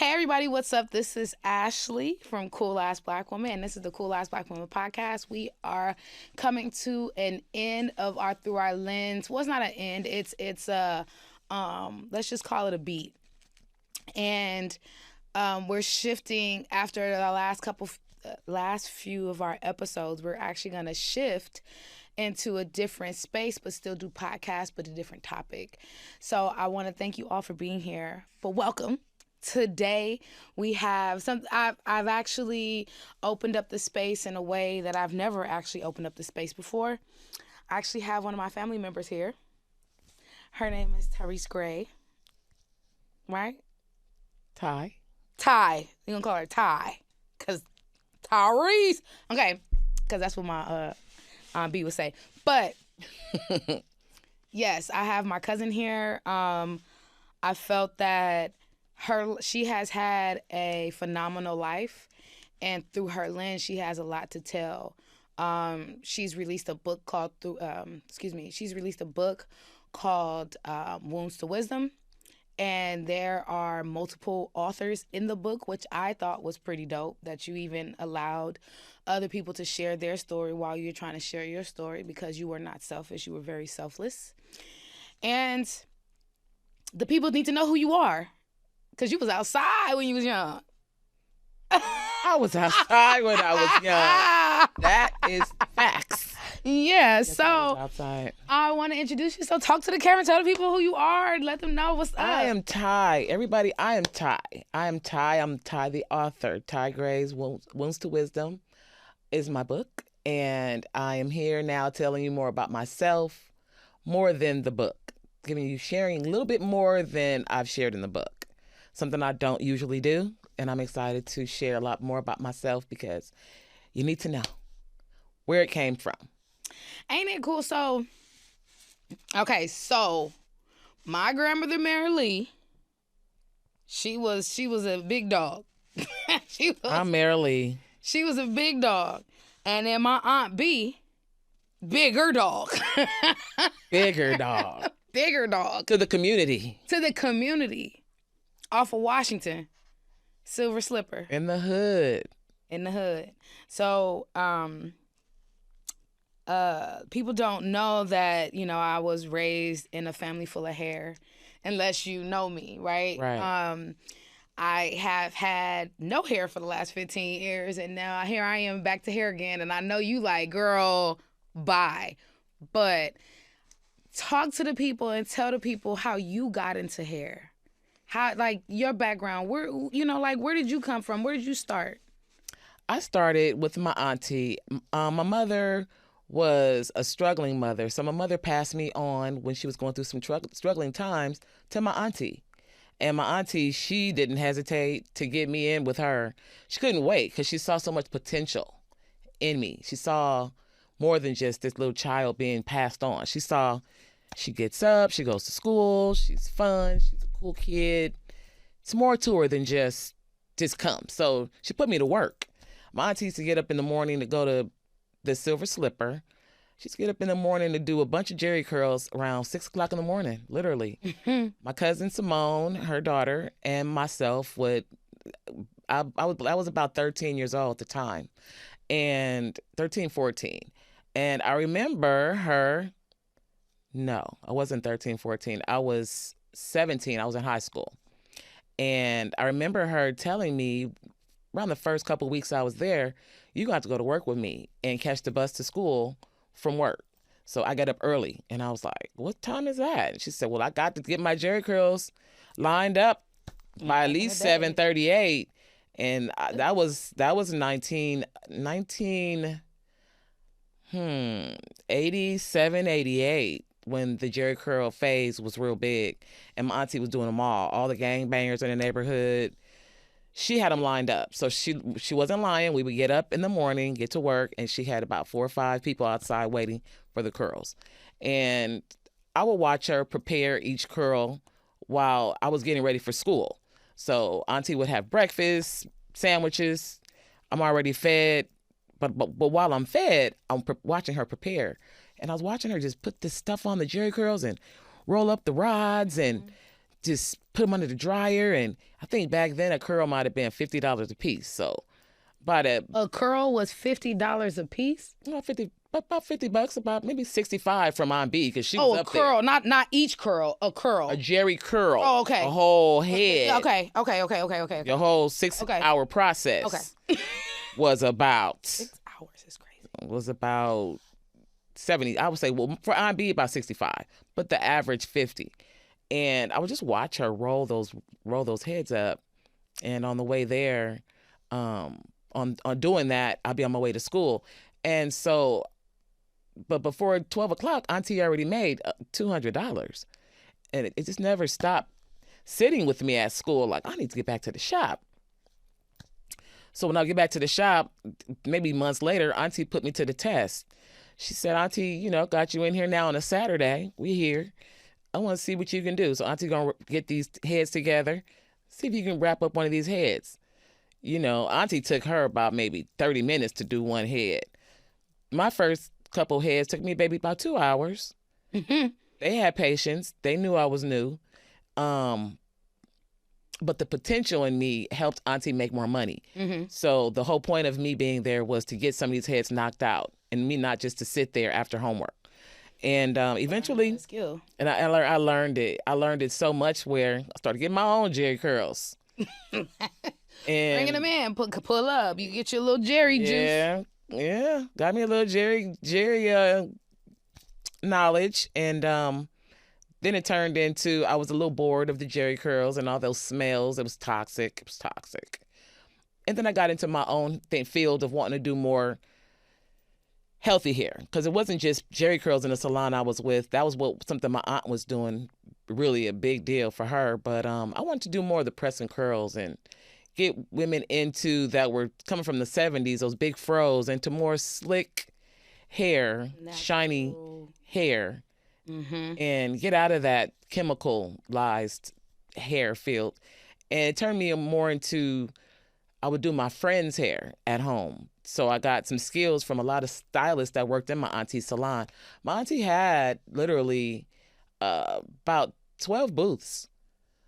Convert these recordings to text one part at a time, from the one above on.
Hey everybody, what's up? This is Ashley from Cool Ass Black Woman, and this is the Cool Ass Black Woman podcast. We are coming to an end of our Through Our Lens. Well, it's not an end. It's a let's just call it a beat. And we're shifting after the last few of our episodes. We're actually gonna shift into a different space, but still do podcasts, but a different topic. So I want to thank you all for being here. But welcome. Today we have I've actually opened up the space in a way that I've never actually opened up the space before. I actually have one of my family members here. Her name is Tye Grays. Right? Tye. Tye. You're gonna call her Tye. Cause Tyrese. Okay. Cause that's what my Aunt B would say. But yes, I have my cousin here. I felt that she has had a phenomenal life, and through her lens, she has a lot to tell. She's released a book called Wounds to Wisdom, and there are multiple authors in the book, which I thought was pretty dope, that you even allowed other people to share their story while you're trying to share your story, because you were not selfish, you were very selfless. And the people need to know who you are. Because you was outside when you was young. I was outside when I was young. That is facts. Yeah, Yes, so I was outside. I want to introduce you. So talk to the camera. Tell the people who you are. Let them know what's up. I am Tye. Everybody, I am Tye. I'm Tye the author. Tye Grays, Wounds to Wisdom is my book. And I am here now telling you more about myself, more than the book. Sharing a little bit more than I've shared in the book. Something I don't usually do, and I'm excited to share a lot more about myself because you need to know where it came from. Ain't it cool? So my grandmother Mary Lee, she was a big dog. I'm Mary Lee. She was a big dog. And then my Aunt B, bigger dog. Bigger dog. Bigger dog. To the community. Off of Washington, Silver Slipper. In the hood. So, people don't know that, I was raised in a family full of hair, unless you know me, right? Right. I have had no hair for the last 15 years, and now here I am back to hair again, and I know you like, girl, bye. But talk to the people and tell the people how you got into hair. How, like, your background, where did you come from? Where did you start? I started with my auntie. My mother was a struggling mother. So my mother passed me on when she was going through some struggling times to my auntie. And my auntie, she didn't hesitate to get me in with her. She couldn't wait because she saw so much potential in me. She saw more than just this little child being passed on. She saw she gets up, she goes to school, she's fun, she's a cool kid. It's more to her than just come. So she put me to work. My auntie used to get up in the morning to go to the Silver Slipper. She used to get up in the morning to do a bunch of Jerri Curls around 6 o'clock in the morning, literally. My cousin Simone, her daughter, and myself I was about 13 years old at the time, and 13, 14. And I remember her, no, I wasn't 13, 14. I was 17. I was in high school. And I remember her telling me around the first couple of weeks I was there, you're going to have to go to work with me and catch the bus to school from work. So I got up early, and I was like, what time is that? And she said, well, I got to get my Jerri Curls lined up by at least 7:38. And that was 87, 88, when the Jerri Curl phase was real big. And my auntie was doing them all the gangbangers in the neighborhood. She had them lined up. So she wasn't lying. We would get up in the morning, get to work, and she had about 4 or 5 people outside waiting for the curls. And I would watch her prepare each curl while I was getting ready for school. So auntie would have breakfast, sandwiches. I'm already fed. But while I'm fed, I'm watching her prepare. And I was watching her just put this stuff on the Jerri Curls and roll up the rods and just put them under the dryer. And I think back then a curl might have been $50 a piece. So a curl was $50 a piece? About $50, about maybe 65 from Aunt B, because she Oh, was a up curl, there. not each curl, a curl. A Jerri Curl. Oh, okay. A whole head. Okay. Your whole 6-hour process was about 6 hours is crazy. Was about 70. I would say, well, for Aunt B about 65, but the average 50. And I would just watch her roll those heads up, and on the way there, on doing that, I'd be on my way to school, and so. But before 12 o'clock, Auntie already made $200. And it just never stopped sitting with me at school. Like, I need to get back to the shop. So when I get back to the shop, maybe months later, Auntie put me to the test. She said, Auntie, got you in here now on a Saturday. We here. I want to see what you can do. So Auntie going to get these heads together. See if you can wrap up one of these heads. Auntie took her about maybe 30 minutes to do one head. My first couple heads took me maybe about 2 hours. They had patience. They knew I was new. But the potential in me helped Auntie make more money. So the whole point of me being there was to get some of these heads knocked out, and me not just to sit there after homework. And eventually, and I learned it. I learned it so much where I started getting my own Jerri Curls. And bringing them in, pull up. You get your little Jerri juice. Yeah, got me a little Jerri knowledge, and then it turned into, I was a little bored of the Jerri Curls and all those smells. It was toxic. And then I got into my own field of wanting to do more healthy hair, because it wasn't just Jerri Curls in the salon I was with. That was something my aunt was doing, really a big deal for her. But I wanted to do more of the press and curls and get women into that were coming from the 70s, those big fros, into more slick hair, shiny hair, and get out of that chemicalized hair field. And it turned me more into, I would do my friends' hair at home. So I got some skills from a lot of stylists that worked in my auntie's salon. My auntie had literally about 12 booths.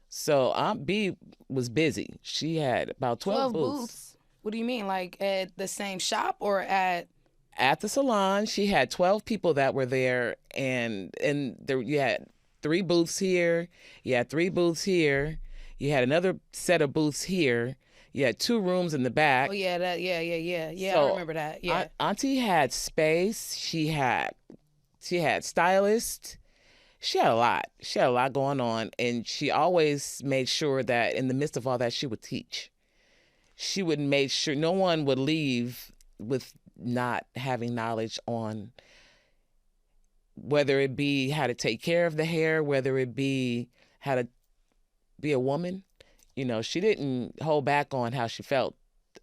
So Aunt B was busy. She had about 12 booths. What do you mean? Like at the same shop or at? At the salon, she had 12 people that were there, and there you had 3 booths here. You had 3 booths here. You had another set of booths here. You had 2 rooms in the back. Oh yeah, yeah. So, I remember that. Yeah. Auntie had space. She had stylists. She had a lot. She had a lot going on, and she always made sure that in the midst of all that, she would teach. She would make sure no one would leave with not having knowledge on whether it be how to take care of the hair, whether it be how to be a woman. She didn't hold back on how she felt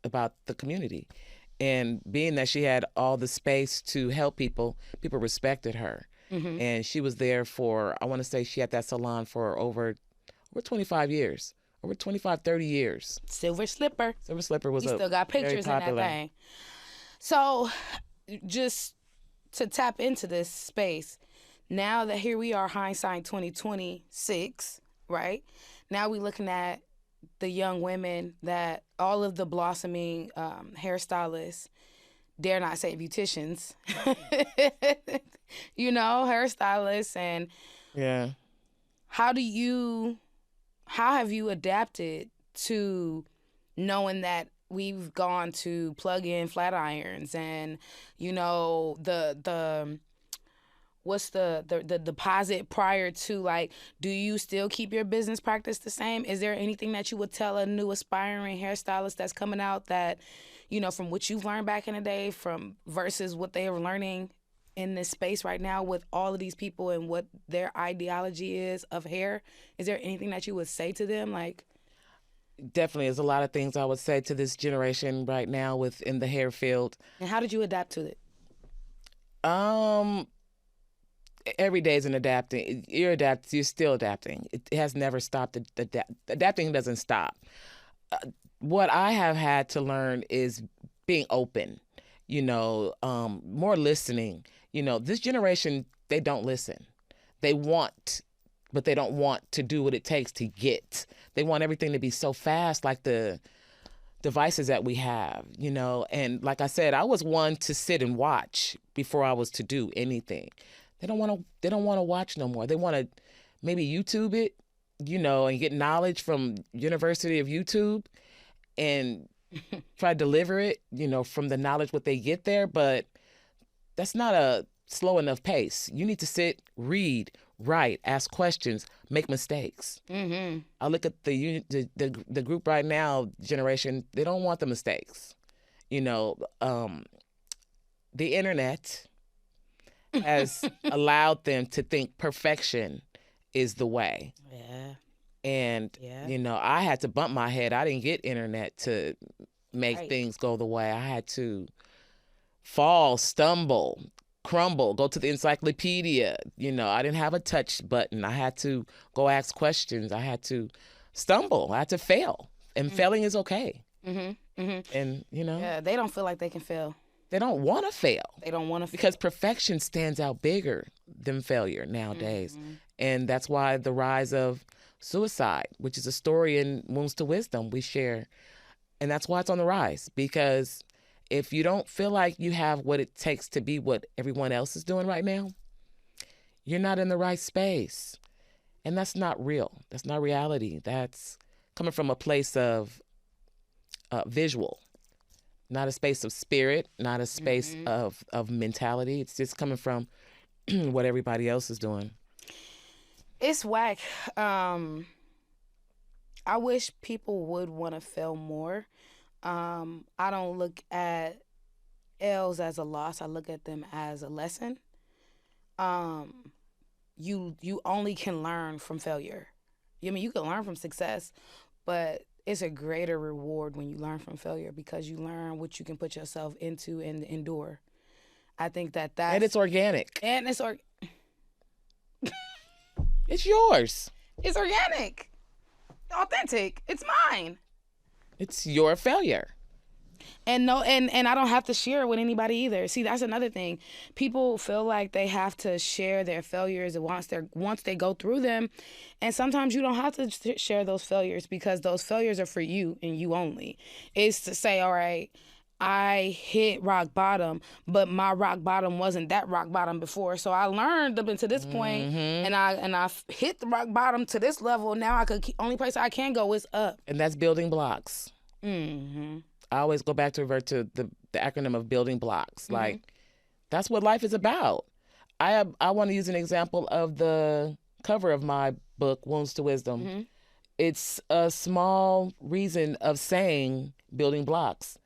about the community. And being that she had all the space to help people respected her. And she was there for, I want to say she had that salon for over 25 years, over 25, 30 years. Silver Slipper. Silver Slipper was still got pictures in that thing. So just to tap into this space, now that here we are, hindsight 2026, right? Now we're looking at the young women that all of the blossoming hairstylists, dare not say beauticians, hairstylists, and how have you adapted to knowing that we've gone to plug in flat irons and what's the deposit prior to, like, do you still keep your business practice the same? Is there anything that you would tell a new aspiring hairstylist that's coming out that, from what you've learned back in the day from versus what they are learning in this space right now with all of these people and what their ideology is of hair? Is there anything that you would say to them? Like, definitely, there's a lot of things I would say to this generation right now within the hair field. And how did you adapt to it? Every day is an adapting. You're still adapting. It has never stopped. Adapting doesn't stop. What I have had to learn is being open, more listening. This generation, they don't listen. They want but they don't want to do what it takes to get. They want everything to be so fast, like the devices that we have, you know. And like I said, I was one to sit and watch before I was to do anything. They don't want to watch no more. They want to maybe YouTube it, you know, and get knowledge from University of YouTube and try to deliver it, you know, from the knowledge what they get there. But that's not a slow enough pace. You need to sit, read, write, ask questions, make mistakes. Mm-hmm. I look at the group right now, generation. They don't want the mistakes. You know, the internet has allowed them to think perfection is the way. Yeah. And Yeah. you know, I had to bump my head. I didn't get internet to make Right. things go the way. I had to fall, stumble, crumble, go to the encyclopedia. You know, I didn't have a touch button. I had to go ask questions. I had to stumble. I had to fail. And failing is okay. Mm-hmm. Mm-hmm. And, you know, Yeah, they don't feel like they can fail. they don't want to fail They don't want to fail. because perfection stands out bigger than failure nowadays. And that's why the rise of suicide, which is a story in Wounds to Wisdom we share. And that's why it's on the rise, because if you don't feel like you have what it takes to be what everyone else is doing right now, you're not in the right space. And that's not real. That's not reality. That's coming from a place of visual, not a space of spirit, not a space of mentality. It's just coming from what everybody else is doing. It's whack. I wish people would want to fail more. I don't look at L's as a loss. I look at them as a lesson. You only can learn from failure. I mean, you can learn from success, but it's a greater reward when you learn from failure because you learn what you can put yourself into and endure. I think that's... And it's organic. And it's It's yours. It's organic. Authentic. It's mine. It's your failure. And no, and I don't have to share it with anybody either. See, that's another thing. People feel like they have to share their failures once they go through them, and sometimes you don't have to share those failures because those failures are for you and you only. It's to say, all right, I hit rock bottom, but my rock bottom wasn't that rock bottom before. So I learned up until this point, and I hit the rock bottom to this level. Now only place I can go is up. And that's building blocks. Mm-hmm. I always go back to revert to the acronym of building blocks. Like, that's what life is about. I want to use an example of the cover of my book, Wounds to Wisdom. It's a small reason of saying building blocks.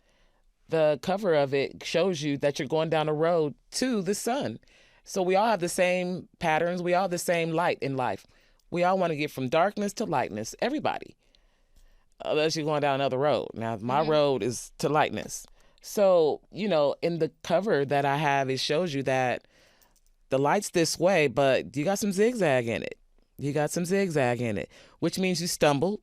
The cover of it shows you that you're going down a road to the sun. So we all have the same patterns. We all have the same light in life. We all want to get from darkness to lightness. Everybody. Unless you're going down another road. Now, my road is to lightness. So, you know, in the cover that I have, it shows you that the light's this way, but you got some zigzag in it. You got some zigzag in it, which means you stumbled,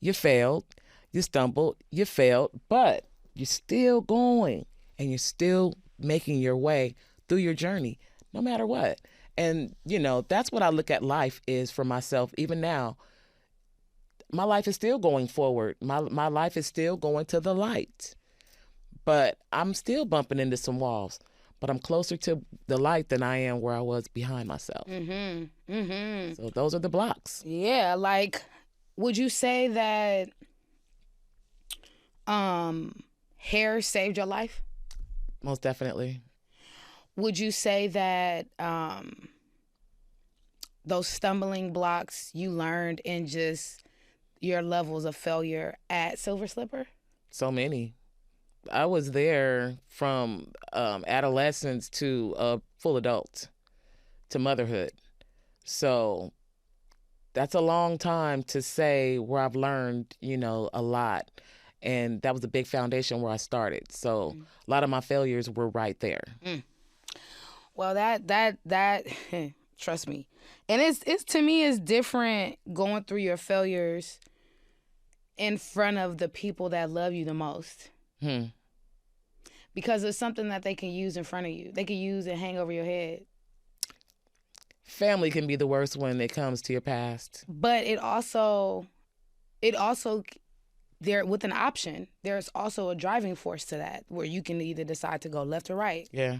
you failed, you stumbled, you failed, but you're still going and you're still making your way through your journey, no matter what. And, you know, that's what I look at life is for myself, even now. My life is still going forward. My life is still going to the light. But I'm still bumping into some walls. But I'm closer to the light than I am where I was behind myself. So those are the blocks. Yeah, like, would you say that hair saved your life? Most definitely. Would you say that those stumbling blocks you learned in just your levels of failure at Silver Slipper? So many. I was there from adolescence to a full adult, to motherhood. So that's a long time to say where I've learned, you know, a lot. And that was a big foundation where I started. So a lot of my failures were right there. Well, that trust me. And it's to me, it's different going through your failures in front of the people that love you the most. Because it's something that they can use in front of you. They can use and hang over your head. family can be the worst when it comes to your past. But it also there with an option, there's also a driving force to that where you can either decide to go left or right. Yeah.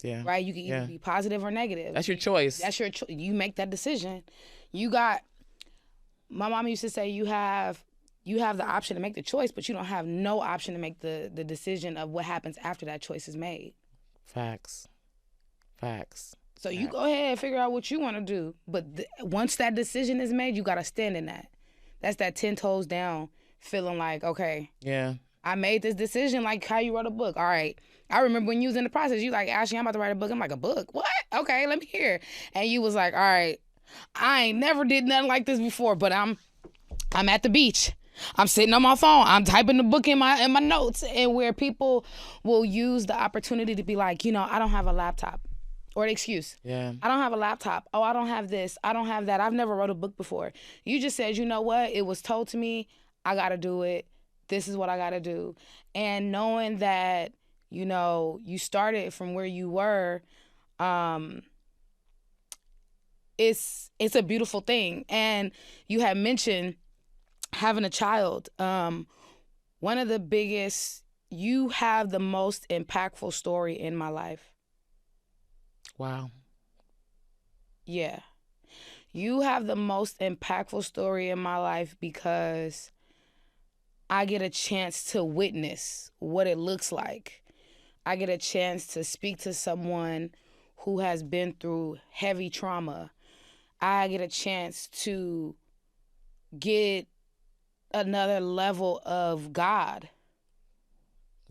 Yeah. Right? You can either be positive or negative. That's your choice. That's your choice. You make that decision. My mom used to say you have the option to make the choice, but you don't have no option to make the decision of what happens after that choice is made. Facts. So you go ahead and figure out what you want to do. But once that decision is made, you got to stand in that. That's that 10 toes down feeling like, okay, yeah, I made this decision, like how you wrote a book. All right. I remember when you was in the process, you like, Ashley, I'm about to write a book. I'm like, a book? What? Okay, let me hear. And you was like, all right, I ain't never did nothing like this before, but I'm at the beach. I'm sitting on my phone. I'm typing the book in my notes, and where people will use the opportunity to be like, I don't have a laptop. Or an excuse. Yeah. I don't have a laptop. Oh, I don't have this. I don't have that. I've never wrote a book before. You just said, you know what? It was told to me. I got to do it. This is what I got to do. And knowing that, you started from where you were, it's a beautiful thing. And you had mentioned having a child. One of the biggest, you have the most impactful story in my life. Wow. Yeah. You have the most impactful story in my life because I get a chance to witness what it looks like. I get a chance to speak to someone who has been through heavy trauma. I get a chance to get another level of God.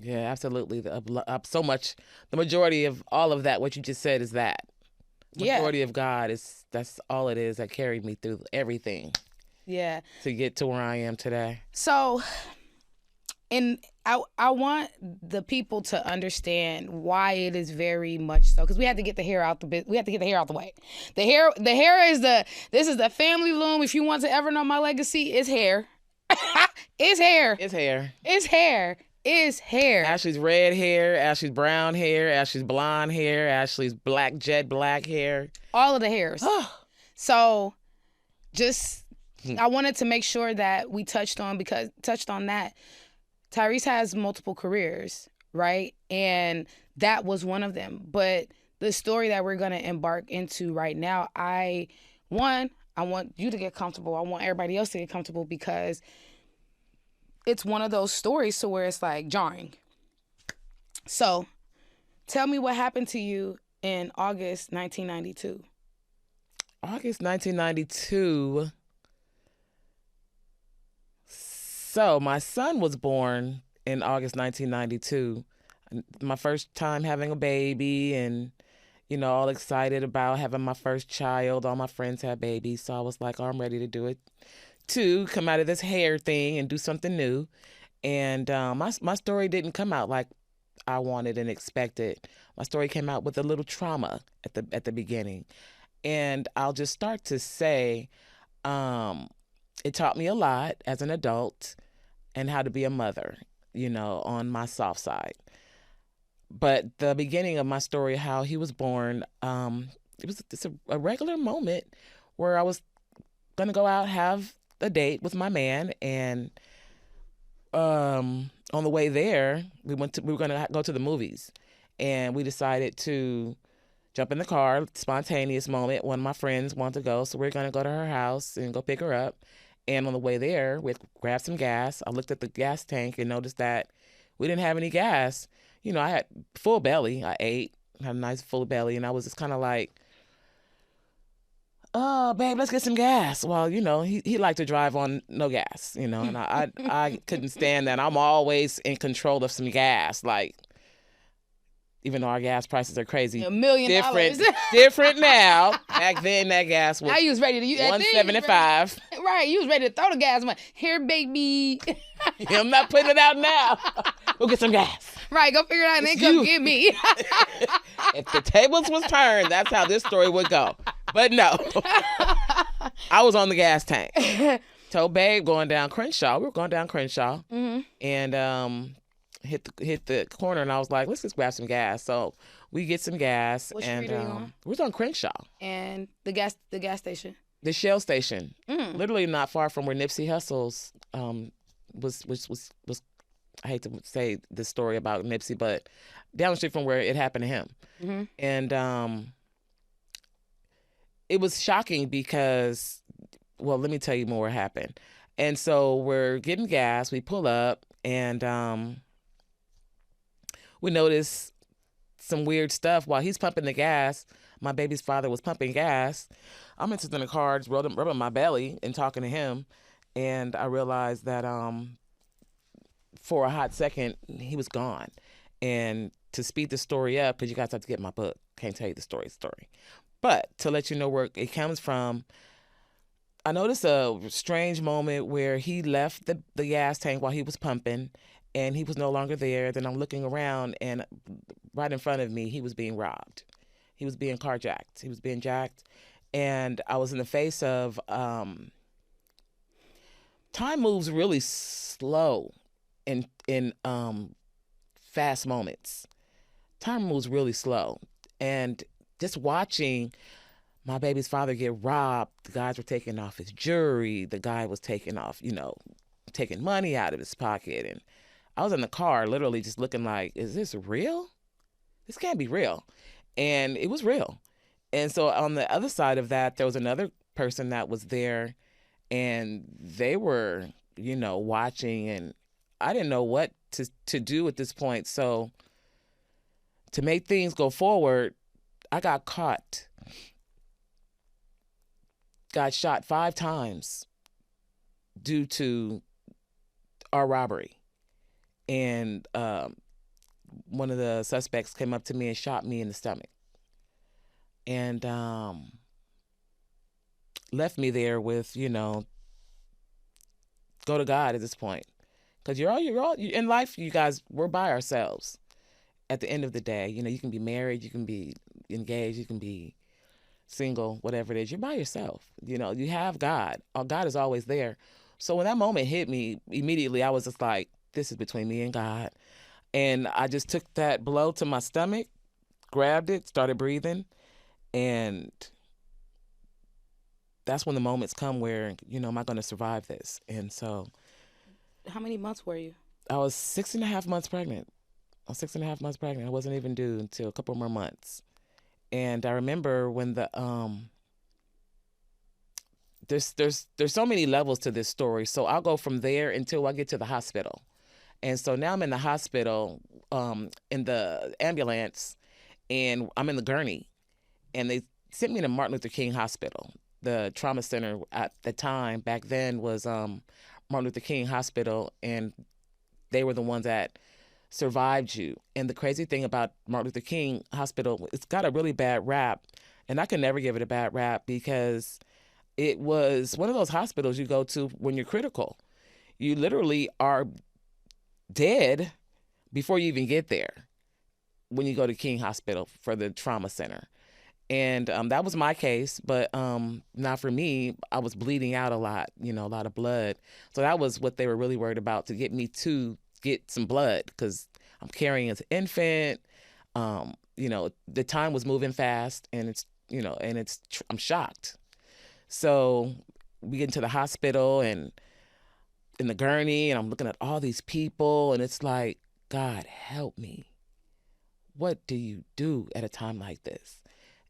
Yeah, absolutely. So much. The majority of all of that, what you just said, is that. The majority of God that's all it is that carried me through everything. Yeah. To get to where I am today. So, and I want the people to understand why it is very much so, because we have to get the hair out the way. The hair is this is the family loom. If you want to ever know my legacy, it's hair. It's hair. It's hair. It's hair. Is hair. Ashley's red hair, Ashley's brown hair, Ashley's blonde hair, Ashley's jet black hair. All of the hairs. So I wanted to make sure that we touched on that. Tyrese has multiple careers, right? And that was one of them. But the story that we're going to embark into right now, I want you to get comfortable. I want everybody else to get comfortable because it's one of those stories to where it's like jarring. So tell me what happened to you in August 1992. August 1992. So my son was born in August 1992. My first time having a baby and, all excited about having my first child. All my friends had babies. So I was like, I'm ready to do it too, come out of this hair thing and do something new. And my story didn't come out like I wanted and expected. My story came out with a little trauma at the beginning. And I'll just start to say, it taught me a lot as an adult and how to be a mother, on my soft side. But the beginning of my story, how he was born, it's a regular moment where I was going to go out, have a date with my man, and on the way there, we were going to go to the movies, and we decided to jump in the car, spontaneous moment. One of my friends wanted to go, so we're going to go to her house and go pick her up. And on the way there, we grabbed some gas. I looked at the gas tank and noticed that we didn't have any gas. I had full belly. I ate, had a nice full belly, and I was just kind of like, oh, babe, let's get some gas. Well, he liked to drive on no gas, and I couldn't stand that. I'm always in control of some gas, like, even though our gas prices are crazy. $1 million. Different now. Back then, that gas was now you was ready to $175. Right, you was ready to throw the gas. Here, baby. I'm not putting it out now. Go get some gas. Right, go figure it out and then come get me. If the tables was turned, that's how this story would go. But no, I was on the gas tank. Told babe going down Crenshaw. We were going down Crenshaw. Mm-hmm. And hit the corner, and I was like, let's just grab some gas. So we get some gas, What and street are you on? we was on Crenshaw, And the gas station. the Shell station, Mm. literally not far from where Nipsey Hussle's was. I hate to say this story about Nipsey, but down the street from where it happened to him. Mm-hmm. And it was shocking because, well, let me tell you more what happened. And so we're getting gas. We pull up, and we notice some weird stuff while he's pumping the gas. My baby's father was pumping gas. I'm sitting in the car, just rubbing my belly and talking to him, and I realized that for a hot second he was gone. And to speed the story up, because you guys have to get my book, can't tell you the story, but to let you know where it comes from, I noticed a strange moment where he left the gas tank while he was pumping, and he was no longer there. Then I'm looking around, and right in front of me, he was being robbed. He was being carjacked. He was being jacked. And I was in the face of time moves really slow in fast moments. Time moves really slow. And just watching my baby's father get robbed, the guys were taking off his jewelry, the guy was taking off, taking money out of his pocket. And I was in the car literally just looking like, is this real? This can't be real. And it was real. And so on the other side of that, there was another person that was there, and they were, watching, and I didn't know what to do at this point. So to make things go forward, I got caught. Got shot 5 times due to our robbery. And one of the suspects came up to me and shot me in the stomach. And left me there with, go to God at this point. Because you're all in life, you guys, we're by ourselves. At the end of the day, you can be married, you can be engaged, you can be single, whatever it is, you're by yourself. You have God. God is always there. So when that moment hit me, immediately I was just like, this is between me and God. And I just took that blow to my stomach, grabbed it, started breathing, and that's when the moments come where, am I going to survive this? And so. How many months were you? I was 6.5 months pregnant. I was 6.5 months pregnant. I wasn't even due until a couple more months. And I remember when there's so many levels to this story. So I'll go from there until I get to the hospital. And so now I'm in the hospital, in the ambulance, and I'm in the gurney. And they sent me to Martin Luther King Hospital. The trauma center at the time back then was Martin Luther King Hospital, and they were the ones that survived you. And the crazy thing about Martin Luther King Hospital, it's got a really bad rap, and I can never give it a bad rap because it was one of those hospitals you go to when you're critical. You literally are dead before you even get there when you go to King Hospital for the trauma center. And that was my case, but not for me. I was bleeding out a lot, a lot of blood. So that was what they were really worried about, to get me to get some blood, because I'm carrying an infant. The time was moving fast, and I'm shocked. So we get into the hospital and in the gurney, and I'm looking at all these people, and it's like, God, help me. What do you do at a time like this?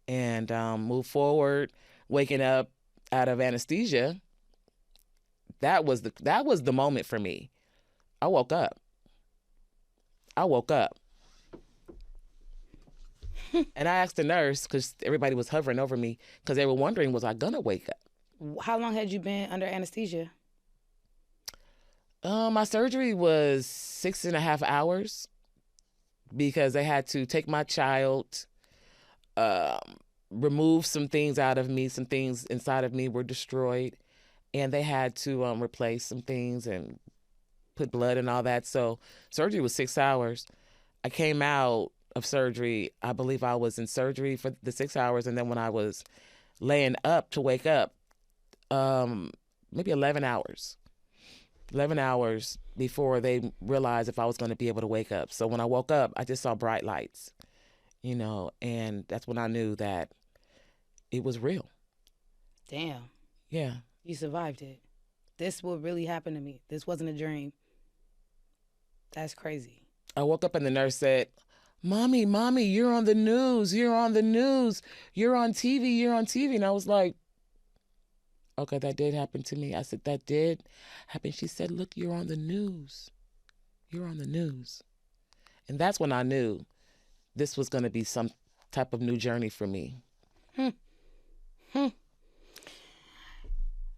And move forward, waking up out of anesthesia. That was the moment for me. I woke up. And I asked the nurse, because everybody was hovering over me, because they were wondering, was I gonna wake up? How long had you been under anesthesia? My surgery was 6.5 hours, because they had to take my child, remove some things out of me. Some things inside of me were destroyed, and they had to replace some things and put blood and all that. So surgery was 6 hours. I came out of surgery, I believe I was in surgery for the 6 hours, and then when I was laying up to wake up, maybe 11 hours. 11 hours before they realized if I was going to be able to wake up. So when I woke up, I just saw bright lights, and that's when I knew that it was real. Damn. Yeah. You survived it. This will really happen to me. This wasn't a dream. That's crazy. I woke up and the nurse said, Mommy, you're on the news. You're on the news. You're on TV. You're on TV. And I was like, okay, that did happen to me. I said, that did happen. She said, look, you're on the news. You're on the news. And that's when I knew this was going to be some type of new journey for me.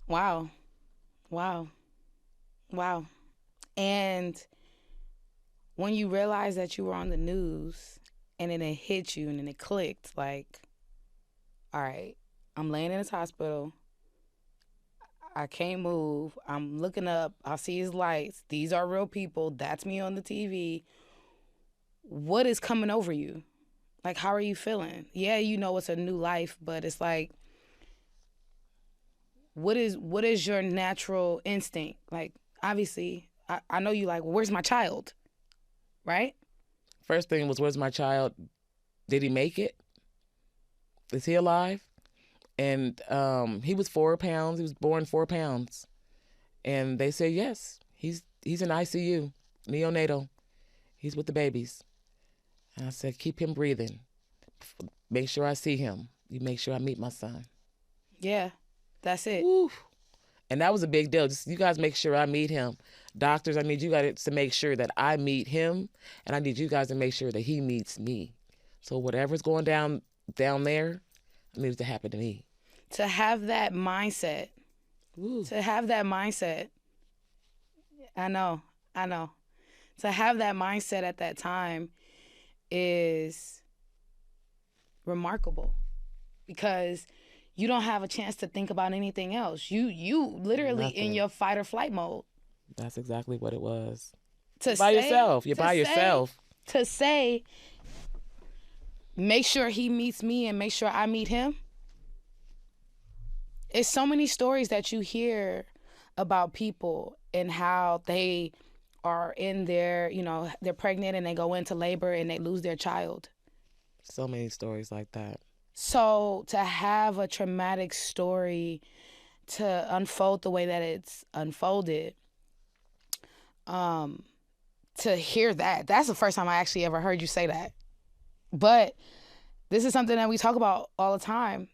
Wow. And when you realized that you were on the news and then it hit you and then it clicked, like, all right, I'm laying in this hospital. I can't move. I'm looking up. I see his lights. These are real people. That's me on the TV. What is coming over you? Like, how are you feeling? Yeah, it's a new life, but it's like, what is your natural instinct? Like, obviously, I know you like, well, where's my child? Right? First thing was, where's my child? Did he make it? Is he alive? And he was 4 pounds. He was born 4 pounds. And they said, yes, he's in ICU, neonatal. He's with the babies. And I said, keep him breathing. Make sure I see him. You make sure I meet my son. Yeah, that's it. Woo. And that was a big deal. Just you guys make sure I meet him. Doctors, I need you guys to make sure that I meet him. And I need you guys to make sure that he meets me. So whatever's going down there, it needs to happen to me. To have that mindset. Ooh. To have that mindset. I know. To have that mindset at that time is remarkable because you don't have a chance to think about anything else. You literally Nothing. in your fight or flight mode. That's exactly what it was. You're by yourself. To say, make sure he meets me and make sure I meet him. It's so many stories that you hear about people and how they are in their, they're pregnant and they go into labor and they lose their child. So many stories like that. So to have a traumatic story to unfold the way that it's unfolded, to hear that's the first time I actually ever heard you say that. But this is something that we talk about all the time.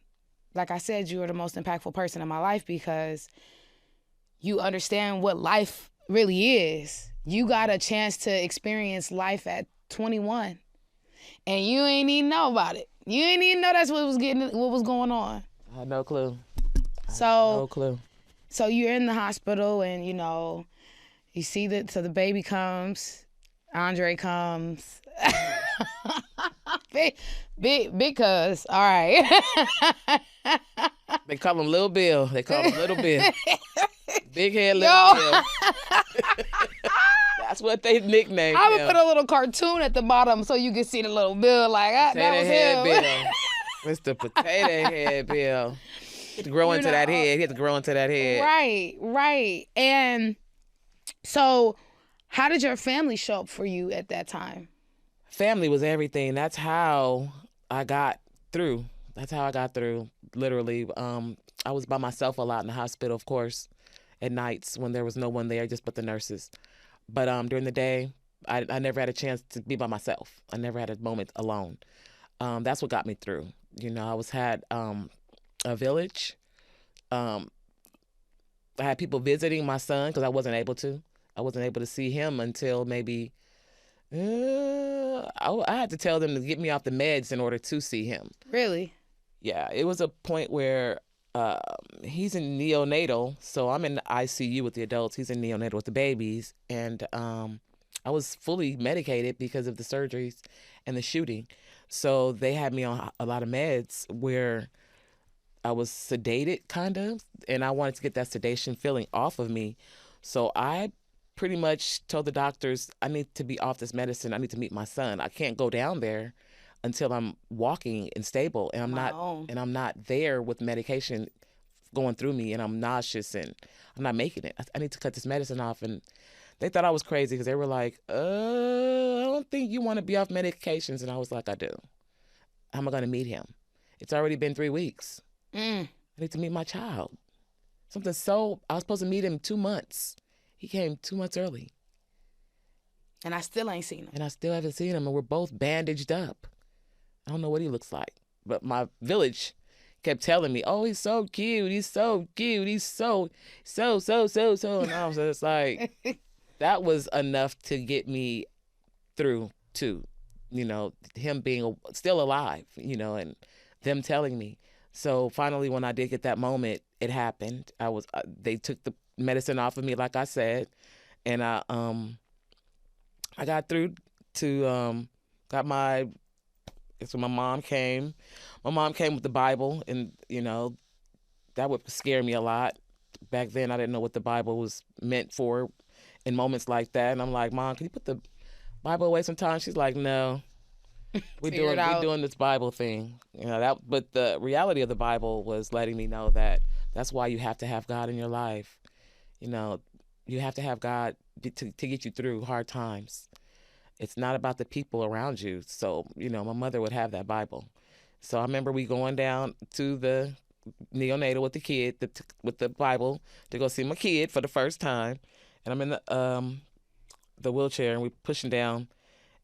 Like I said, you are the most impactful person in my life because you understand what life really is. You got a chance to experience life at 21 and you ain't even know about it. You ain't even know that's what was going on. I had no clue. No clue. So you're in the hospital and, you see so the baby comes, Andre comes. big cuz, all right. They call him Little Bill. Little Bill. Big head Little Bill. That's what they nicknamed him. I would put a little cartoon at the bottom so you can see the little Bill. Like, that was him. Bill. Mr. Potato Head Bill. He had to grow into that head. Right. And so how did your family show up for you at that time? Family was everything. That's how I got through. Literally. I was by myself a lot in the hospital, of course, at nights when there was no one there, just but the nurses. But during the day, I never had a chance to be by myself. I never had a moment alone. That's what got me through. I had a village. I had people visiting my son because I wasn't able to see him until maybe I had to tell them to get me off the meds in order to see him. Really? Yeah, it was a point where he's in neonatal, so I'm in the ICU with the adults. He's in neonatal with the babies, and I was fully medicated because of the surgeries and the shooting. So they had me on a lot of meds where I was sedated, kind of, and I wanted to get that sedation feeling off of me. So I pretty much told the doctors, I need to be off this medicine. I need to meet my son. I can't go down there until I'm walking and stable, and I'm not there with medication going through me, and I'm nauseous, and I'm not making it. I need to cut this medicine off. And they thought I was crazy because they were like, I don't think you want to be off medications. And I was like, I do. How am I going to meet him? It's already been 3 weeks. I need to meet my child. I was supposed to meet him 2 months. He came 2 months early. And I still ain't seen him. And I still haven't seen him, and we're both bandaged up. I don't know what he looks like. But my village kept telling me, oh, he's so cute. He's so cute. He's so. And I was just like, that was enough to get me through to, him being still alive, and them telling me. So finally, when I did get that moment, it happened. They took the medicine off of me, like I said, and I got through to so my mom came. My mom came with the Bible, and that would scare me a lot. Back then, I didn't know what the Bible was meant for in moments like that. And I'm like, Mom, can you put the Bible away sometime? She's like, no. We're doing this Bible thing. But the reality of the Bible was letting me know that that's why you have to have God in your life. You have to have God to get you through hard times. It's not about the people around you. So, my mother would have that Bible. So I remember we going down to the neonatal with the kid, with the Bible, to go see my kid for the first time. And I'm in the wheelchair, and we pushing down,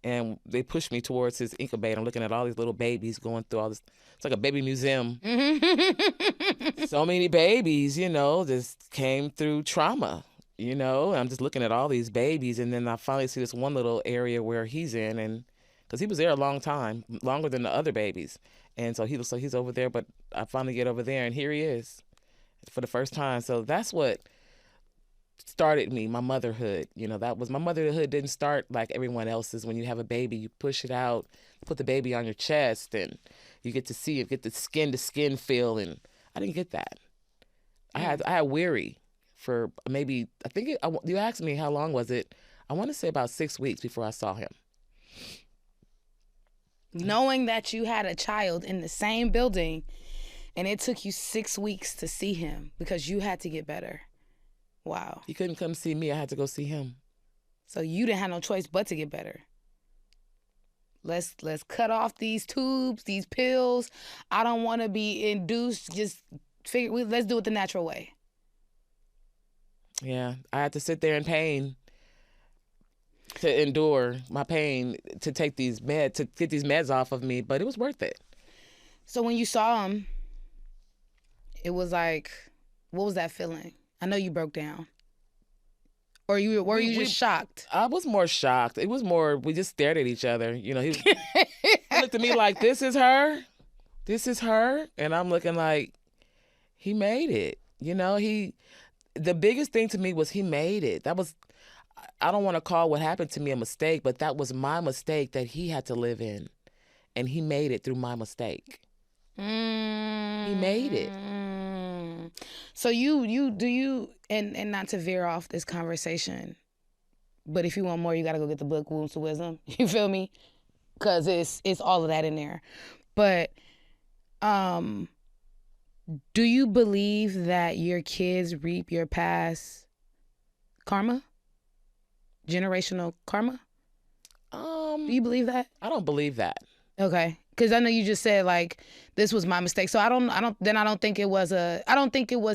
and they pushed me towards his incubator. I'm looking at all these little babies going through all this. It's like a baby museum. So many babies, just came through trauma. I'm just looking at all these babies, and then I finally see this one little area where he's in, and because he was there a long time, longer than the other babies, and so he looks like he's over there. But I finally get over there, and here he is for the first time. So that's what started me, my motherhood. That was my motherhood. Didn't start like everyone else's. When you have a baby, you push it out, put the baby on your chest, and you get to see it, get the skin to skin feel, and I didn't get that. I had weary for maybe, you asked me how long was it. I want to say about 6 weeks before I saw him. Knowing that you had a child in the same building, and it took you 6 weeks to see him because you had to get better. Wow. He couldn't come see me. I had to go see him. So you didn't have no choice but to get better. Let's cut off these tubes, these pills. I don't want to be induced. Just let's do it the natural way. Yeah, I had to sit there in pain to endure my pain, to take these to get these meds off of me, but it was worth it. So when you saw him, it was like, what was that feeling? I know you broke down. Or were you just shocked? I was more shocked. It was more, we just stared at each other. He looked at me like, this is her? This is her? And I'm looking like, he made it. The biggest thing to me was he made it. That was, I don't want to call what happened to me a mistake, but that was my mistake that he had to live in. And he made it through my mistake. He made it. So and not to veer off this conversation, but if you want more, you got to go get the book, Wounds to Wisdom. You feel me? Because it's all of that in there. But do you believe that your kids reap your past karma? Generational karma? Do you believe that? I don't believe that. Okay. Because I know you just said like this was my mistake. So I don't think it was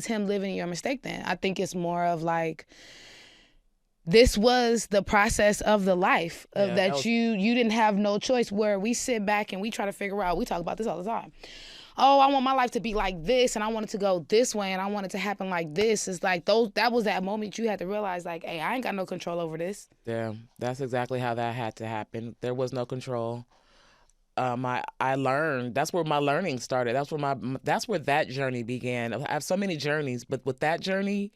him living your mistake then. I think it's more of like this was the process of the life of you didn't have no choice, where we sit back and we try to figure out, we talk about this all the time. Oh, I want my life to be like this, and I want it to go this way, and I want it to happen like this. It's like that was that moment you had to realize, like, hey, I ain't got no control over this. Yeah, that's exactly how that had to happen. There was no control. I learned. That's where my learning started. That's where that journey began. I have so many journeys, but with that journey,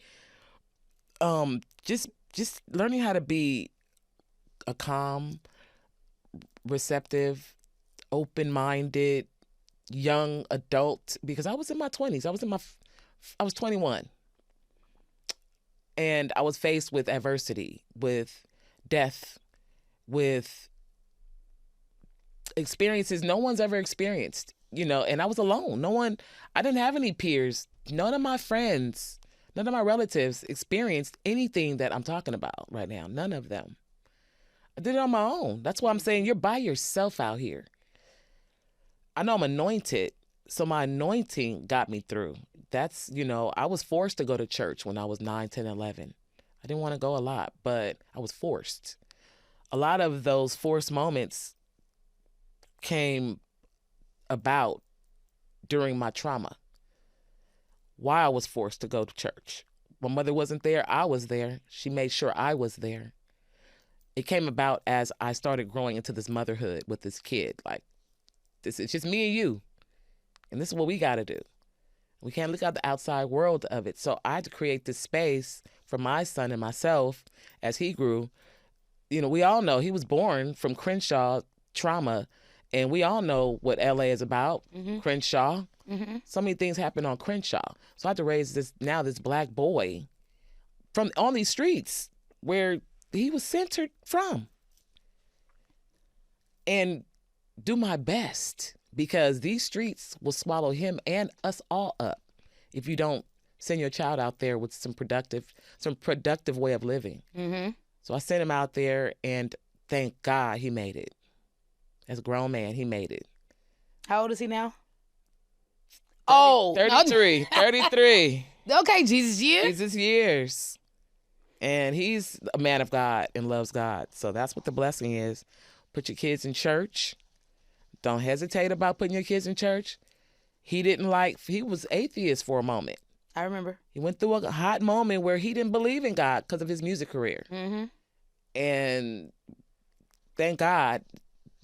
just learning how to be a calm, receptive, open-minded young adult, because I was in my 20s. I was 21. And I was faced with adversity, with death, with experiences no one's ever experienced, and I was alone. I didn't have any peers none of my friends, none of my relatives experienced anything that I'm talking about right now. None of them. I did it on my own. That's why I'm saying you're by yourself out here. I know I'm anointed, so my anointing got me through. That's, I was forced to go to church when I was 9, 10, 11. I didn't want to go a lot, but I was forced. A lot of those forced moments came about during my trauma. Why I was forced to go to church. My mother wasn't there. I was there. She made sure I was there. It came about as I started growing into this motherhood with this kid. Like, it's just me and you. And this is what we got to do. We can't look at the outside world of it. So I had to create this space for my son and myself as he grew. We all know he was born from Crenshaw trauma. And we all know what LA is about, Crenshaw. Mm-hmm. So many things happen on Crenshaw. So I had to raise this black boy from on these streets where he was centered from. And do my best, because these streets will swallow him and us all up if you don't send your child out there with some productive way of living. Mm-hmm. So I sent him out there, and thank God he made it. As a grown man, he made it. How old is he now? 33. 33. Okay, Jesus years. Jesus years. And he's a man of God and loves God. So that's what the blessing is. Put your kids in church. Don't hesitate about putting your kids in church. He was atheist for a moment. I remember. He went through a hot moment where he didn't believe in God because of his music career. Mm-hmm. And thank God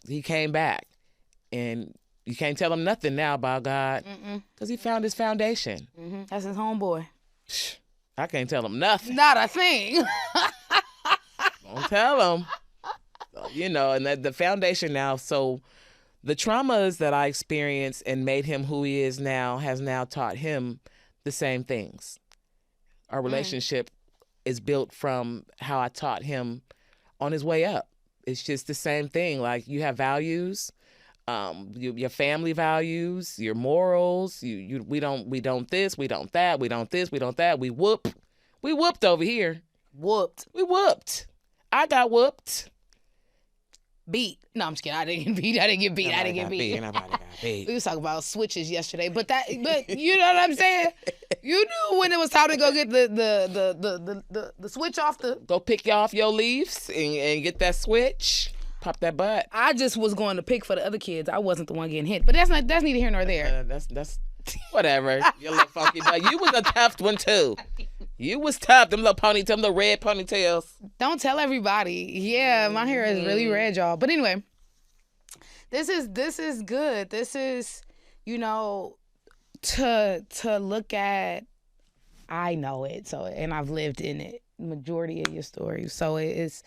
he came back. And you can't tell him nothing now about God because he found his foundation. Mm-hmm. That's his homeboy. I can't tell him nothing. Not a thing. Don't tell him. And the foundation now. So the traumas that I experienced and made him who he is now has now taught him the same things. Our relationship is built from how I taught him on his way up. It's just the same thing. Like, you have values, your family values, your morals. We don't this, we don't that, we don't this, we don't that. We whooped over here. We whooped. I got whooped. Beat. No, I'm just kidding. I didn't get beat. I didn't get beat. Nobody got beat. We was talking about switches yesterday, but you know what I'm saying? You knew when it was time to go get the switch off the. Go pick off your leaves and get that switch. Pop that butt. I just was going to pick for the other kids. I wasn't the one getting hit, but that's neither here nor there. That's whatever. You little funky butt. You was a tough one too. You was tough. Them little red ponytails. Don't tell everybody. Yeah, my hair is really red, y'all. But anyway, this is good. This is, to look at. I know it, and I've lived in it. Majority of your story, so it's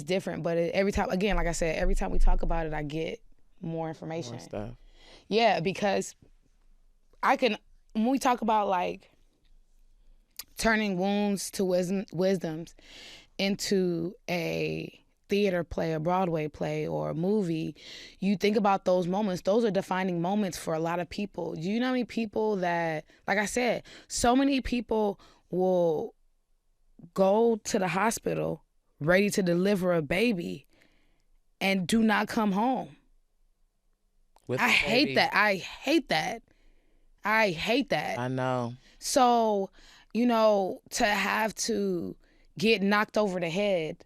different. But every time, again, like I said, every time we talk about it, I get more information. More stuff. Yeah, because when we talk about like turning wounds to wisdoms into a theater play, a Broadway play, or a movie, you think about those moments. Those are defining moments for a lot of people. Do you know how many people that, like I said, so many people will go to the hospital ready to deliver a baby and do not come home? I hate that. I hate that. I know. So, to have to get knocked over the head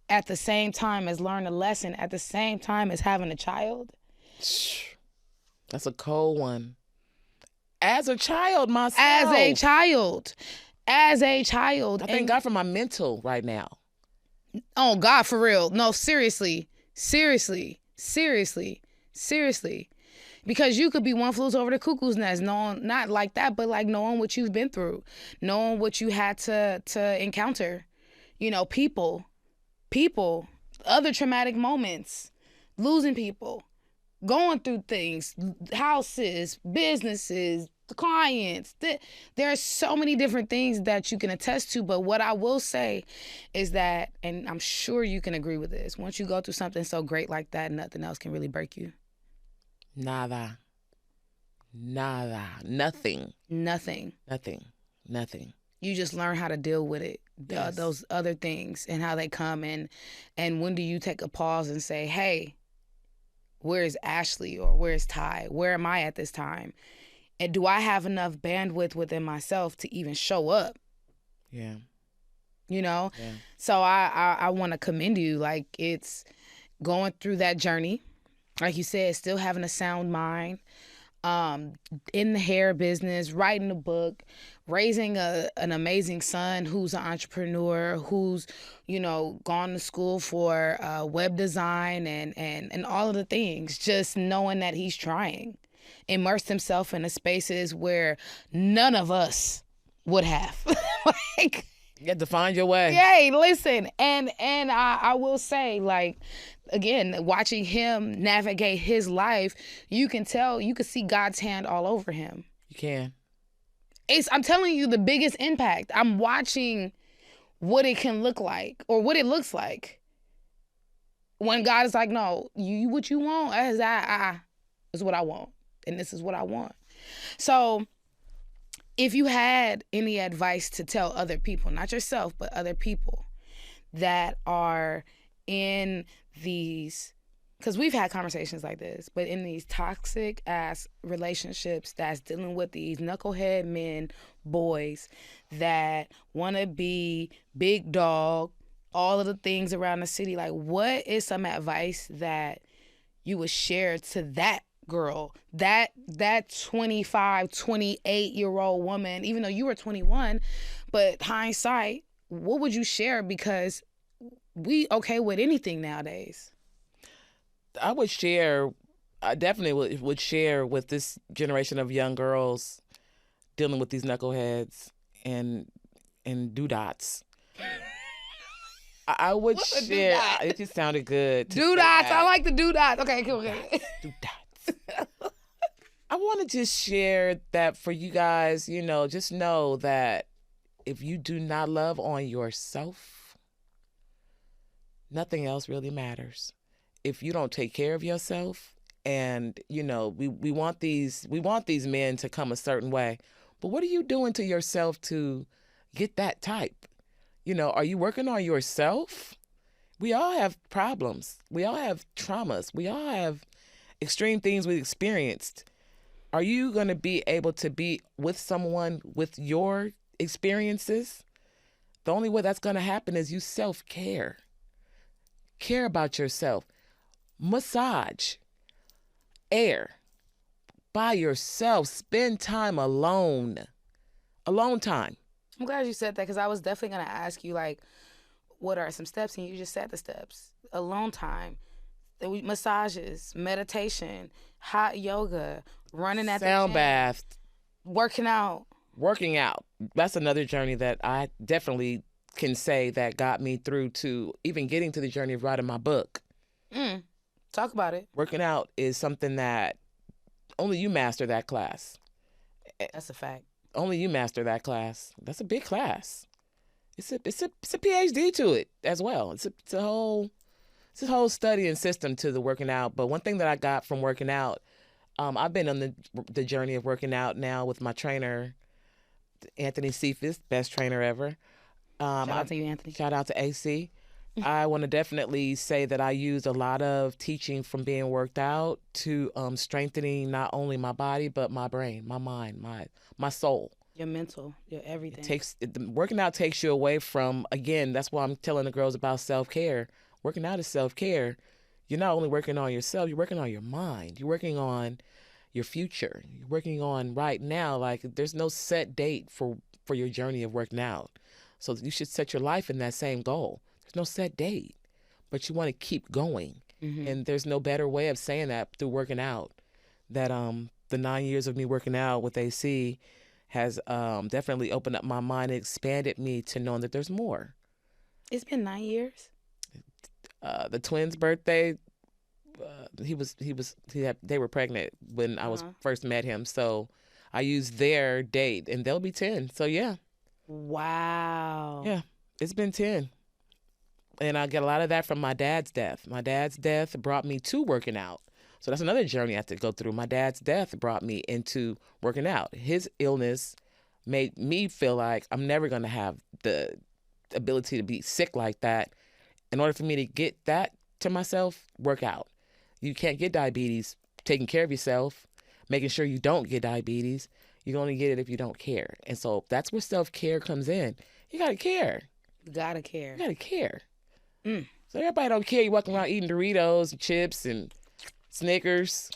at the same time as learn a lesson, at the same time as having a child. That's a cold one. As a child myself. As a child. I thank God for my mental right now. Oh, God, for real. No, seriously. Because you could be one flew over the cuckoo's nest, knowing, not like that, but like knowing what you've been through, knowing what you had to encounter, people, other traumatic moments, losing people, going through things, houses, businesses, clients. There are so many different things that you can attest to. But what I will say is that, and I'm sure you can agree with this, once you go through something so great like that, nothing else can really break you. Nada. Nada. Nothing. Nothing. Nothing. Nothing. You just learn how to deal with it. Yes. Those other things and how they come in. And when do you take a pause and say, hey, where's Ashley or where's Tye? Where am I at this time? And do I have enough bandwidth within myself to even show up? Yeah. You know? Yeah. So I want to commend you. Like, it's going through that journey. Like you said, still having a sound mind, in the hair business, writing a book, raising an amazing son who's an entrepreneur, who's, gone to school for web design and all of the things, just knowing that he's trying, immersed himself in the spaces where none of us would have. Like, you have to find your way. Yay, listen. And I will say, like, again, watching him navigate his life, you can see God's hand all over him. You can. I'm telling you, the biggest impact. I'm watching what it can look like, or what it looks like, when God is like, no, what you want is what I want. And this is what I want. So if you had any advice to tell other people, not yourself, but other people that are in these, because we've had conversations like this, but in these toxic ass relationships that's dealing with these knucklehead men, boys that want to be big dog, all of the things around the city, like, what is some advice that you would share to that girl, that 25, 28-year-old woman, even though you were 21, but hindsight, what would you share? Because we okay with anything nowadays. I definitely would share with this generation of young girls dealing with these knuckleheads and doodots. I would share. It just sounded good. Doodots. I like the doodots. Okay, cool. Doodots. I want to just share that for you guys, just know that if you do not love on yourself, nothing else really matters. If you don't take care of yourself, and we want these men to come a certain way, but what are you doing to yourself to get that type? Are you working on yourself? We all have problems. We all have traumas. We all have extreme things we've experienced. Are you going to be able to be with someone with your experiences? The only way that's going to happen is you self-care. Care about yourself. Massage. Air. By yourself. Spend time alone. Alone time. I'm glad you said that, because I was definitely going to ask you, like, what are some steps? And you just said the steps. Alone time. Massages. Meditation. Hot yoga. Running at the gym. Sound bath. Working out. That's another journey that I definitely can say that got me through to even getting to the journey of writing my book. Talk about it. Working out is something that only you master that class. That's a fact. Only you master that class. That's a big class. It's a PhD to it as well. It's a whole studying system to the working out. But one thing that I got from working out, I've been on the journey of working out now with my trainer, Anthony Cephas, best trainer ever. Shout out to you, Anthony. Shout out to AC. I want to definitely say that I used a lot of teaching from being worked out to strengthening not only my body, but my brain, my mind, my soul. Your mental, your everything. Working out takes you away from, again, that's why I'm telling the girls about self-care. Working out is self-care. You're not only working on yourself, you're working on your mind. You're working on your future. You're working on right now. Like, there's no set date for your journey of working out. So you should set your life in that same goal. There's no set date, but you want to keep going. Mm-hmm. And there's no better way of saying that through working out. That the 9 years of me working out with AC has definitely opened up my mind and expanded me to knowing that there's more. It's been 9 years. The twins' birthday, they were pregnant when I was first met him. So I used their date, and they'll be 10. So yeah. Wow. Yeah, it's been 10. And I get a lot of that from my dad's death. My dad's death brought me to working out. So that's another journey I have to go through. My dad's death brought me into working out. His illness made me feel like I'm never going to have the ability to be sick like that. In order for me to get that to myself, work out. You can't get diabetes taking care of yourself, making sure you don't get diabetes. You only get it if you don't care. And so that's where self-care comes in. You got to care. You got to care. You got to care. So everybody don't care. You walking around eating Doritos and chips and Snickers.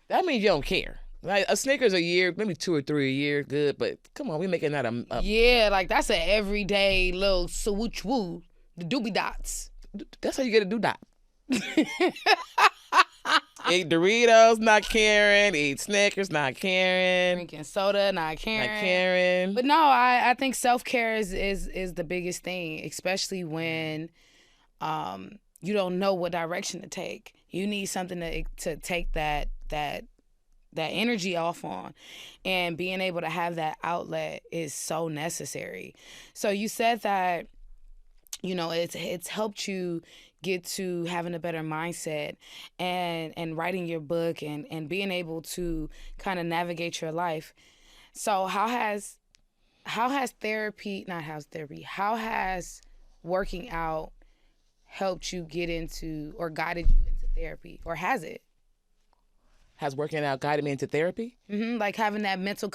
That means you don't care. Like a Snickers a year, maybe 2 or 3 a year, good. But come on, we making that a yeah, like that's an everyday little swooch woo, the doobie dots. That's how you get a do dot. Eat Doritos, not caring. Eat Snickers, not caring. Drinking soda, not caring. Not caring. But no, I think self-care is the biggest thing, especially when you don't know what direction to take. You need something to take that energy off on, and being able to have that outlet is so necessary. So you said that, you know, it's helped you get to having a better mindset and writing your book and being able to kind of navigate your life. So how has working out helped you get into or guided you into therapy, or has it? Has working out guided me into therapy? Like having that mental.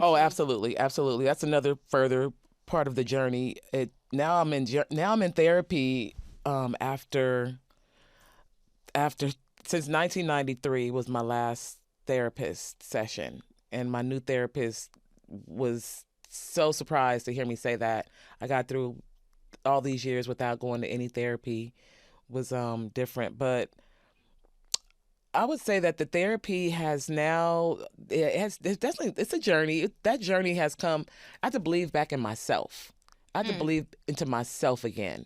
Oh, absolutely. That's another further part of the journey. Now I'm in therapy after since 1993 was my last therapist session, and my new therapist was so surprised to hear me say that. I got through all these years without going to any therapy. Was different, but I would say that the therapy has now, it's a journey. That journey has come. I had to believe back in myself. I had to believe into myself again.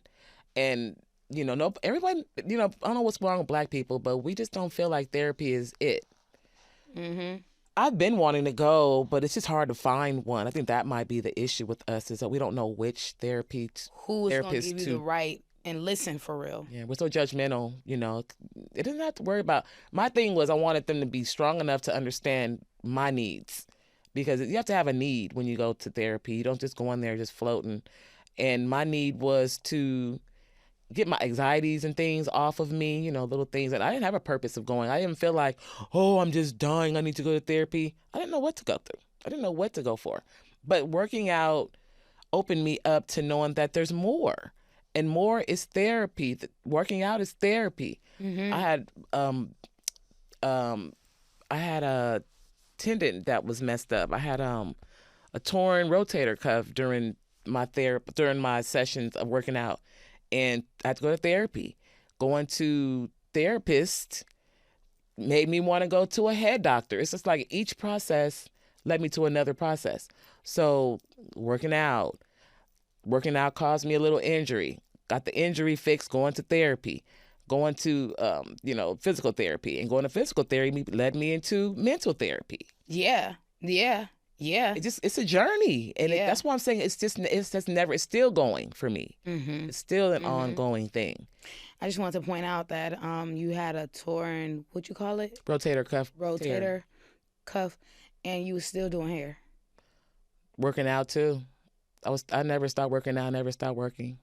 And, you know, no, everybody, you know, I don't know what's wrong with Black people, but we just don't feel like therapy is it. I've been wanting to go, but it's just hard to find one. I think that might be the issue with us, is that we don't know which therapist who is going to give you the right and listen for real. Yeah, we're so judgmental, you know. It doesn't have to worry about. My thing was I wanted them to be strong enough to understand my needs, because you have to have a need when you go to therapy. You don't just go in there just floating. And my need was to get my anxieties and things off of me, you know, little things. And I didn't have a purpose of going. I didn't feel like, oh, I'm just dying, I need to go to therapy. I didn't know what to go through. I didn't know what to go for. But working out opened me up to knowing that there's more. And more is therapy. Working out is therapy. I had a tendon that was messed up. I had a torn rotator cuff during my sessions of working out, and I had to go to therapy. Going to therapists made me want to go to a head doctor. It's just like each process led me to another process. So working out caused me a little injury. Got the injury fixed, going to therapy, going to, physical therapy. And going to physical therapy led me into mental therapy. Yeah. It's a journey. And that's why I'm saying it's still going for me. It's still an ongoing thing. I just want to point out that you had a torn, what you call it? Rotator cuff. Cuff. And you were still doing hair. Working out too. I never stopped working out, never stopped working.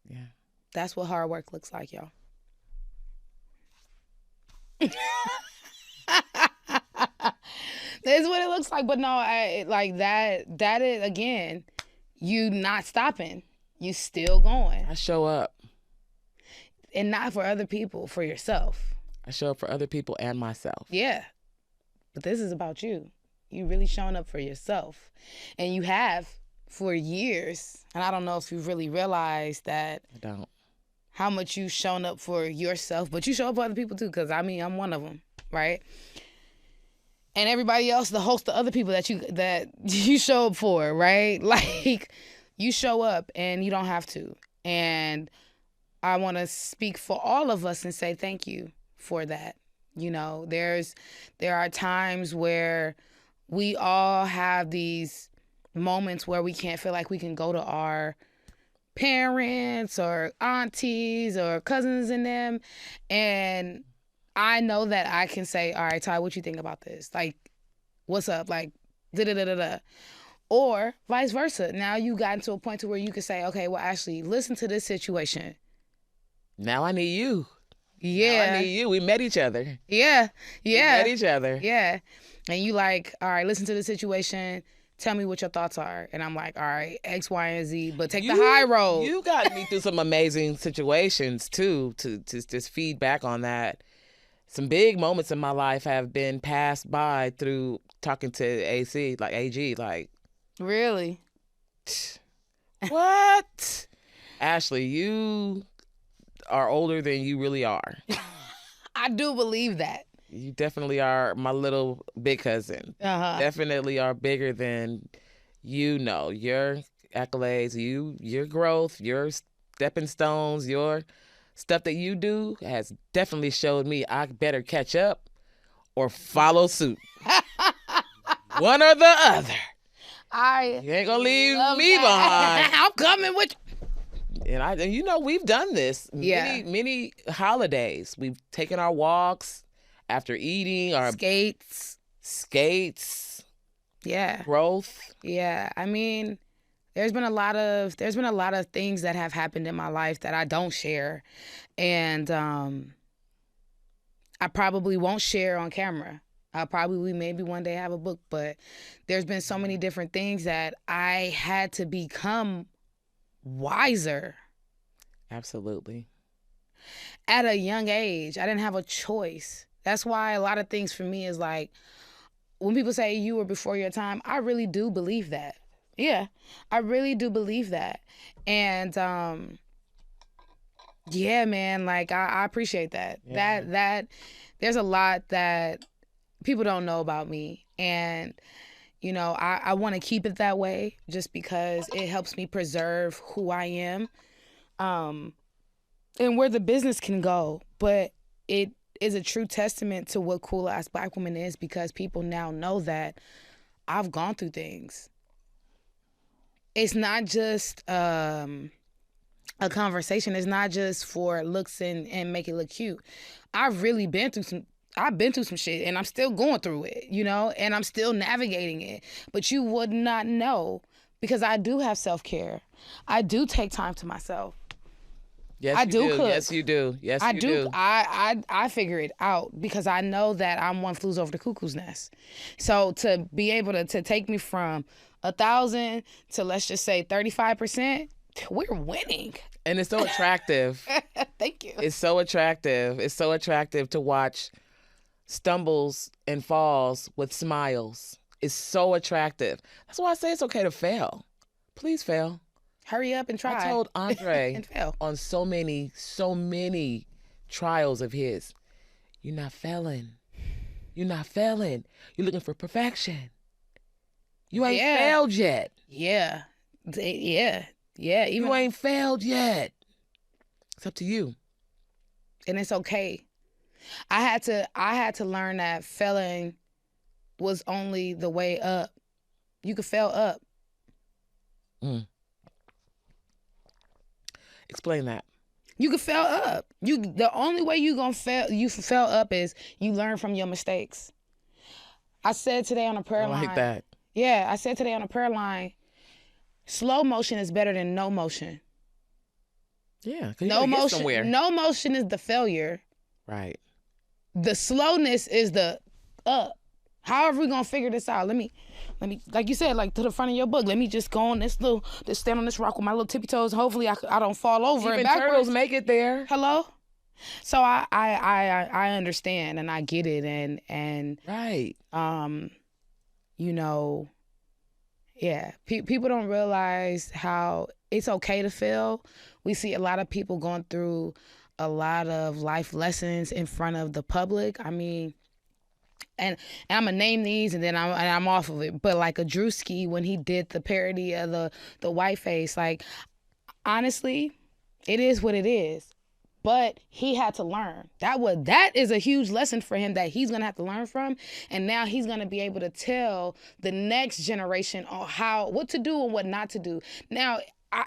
Yeah. That's what hard work looks like, y'all. That's what it looks like. But no, that is, again, you not stopping. You still going. I show up. And not for other people, for yourself. I show up for other people and myself. Yeah. But this is about you. You really showing up for yourself. And you have for years. And I don't know if you've really realized that. I don't. How much you've shown up for yourself. But you show up for other people too, because I mean, I'm one of them, right? And everybody else, the host of other people that you show up for, right? Like, you show up and you don't have to. And I want to speak for all of us and say thank you for that. You know, there are times where we all have these moments where we can't feel like we can go to our parents or aunties or cousins and them. And I know that I can say, all right, Tye, what you think about this? Like, what's up? Like, da-da-da-da-da. Or vice versa. Now you gotten to a point to where you can say, okay, well, Ashley, listen to this situation. Now I need you. Yeah. Now I need you. We met each other. Yeah. Yeah. We met each other. Yeah. And you like, all right, listen to the situation. Tell me what your thoughts are. And I'm like, all right, X, Y, and Z, but take the high road. You got me through some amazing situations, too, to just feed back on that. Some big moments in my life have been passed by through talking to AC, like AG, like. Really? What? Ashley, you are older than you really are. I do believe that. You definitely are my little big cousin. Definitely are bigger than your accolades, your growth, your stepping stones, your stuff that you do has definitely showed me I better catch up or follow suit. One or the other. You ain't gonna leave me behind. I'm coming with you. And we've done this many holidays. We've taken our walks after eating, our skates. Yeah. Growth. Yeah. I mean, there's been a lot of things that have happened in my life that I don't share. And I probably won't share on camera. I'll probably maybe one day have a book, but there's been so many different things that I had to become wiser. Absolutely. At a young age, I didn't have a choice. That's why a lot of things for me is like, when people say you were before your time, I really do believe that. Yeah, I really do believe that. And yeah, man, like I appreciate that. Yeah. That there's a lot that people don't know about me. And, I want to keep it that way just because it helps me preserve who I am and where the business can go. But it is a true testament to what Cool Ass Black Woman is because people now know that I've gone through things. It's not just a conversation. It's not just for looks and make it look cute. I've really been through some shit and I'm still going through it, and I'm still navigating it. But you would not know because I do have self-care. I do take time to myself. Yes, I do cook. Yes, you do. Yes, I you do. I figure it out because I know that I'm one flew over the cuckoo's nest. So to be able to take me from 1,000 to let's just say 35%, we're winning. And it's so attractive. Thank you. It's so attractive. It's so attractive to watch stumbles and falls with smiles. It's so attractive. That's why I say it's okay to fail. Please fail. Hurry up and try. I told Andre and fail. On so many trials of his, you're not failing. You're not failing. You're looking for perfection. You ain't failed yet. Yeah. Yeah. Yeah. You ain't failed yet. It's up to you. And it's okay. I had to learn that failing was only the way up. You could fail up. Explain that. You could fail up. The only way you fail up is you learn from your mistakes. I said today on a prayer line. I like that. Yeah, I said today on a prayer line, slow motion is better than no motion. Yeah, because you get somewhere. No motion is the failure. Right. The slowness is the up. How are we gonna figure this out? Let me, like you said, like to the front of your book. Let me just go on just stand on this rock with my little tippy toes. Hopefully, I don't fall over. Even and backwards. Turtles make it there. Hello. So I understand and I get it and right. Yeah. People don't realize how it's okay to fail. We see a lot of people going through a lot of life lessons in front of the public. I mean, and I'm gonna name these and then I'm off of it. But like a Drewski when he did the parody of the white face, like honestly, it is what it is. But he had to learn. That is a huge lesson for him that he's gonna have to learn from. And now he's gonna be able to tell the next generation on what to do and what not to do. Now, I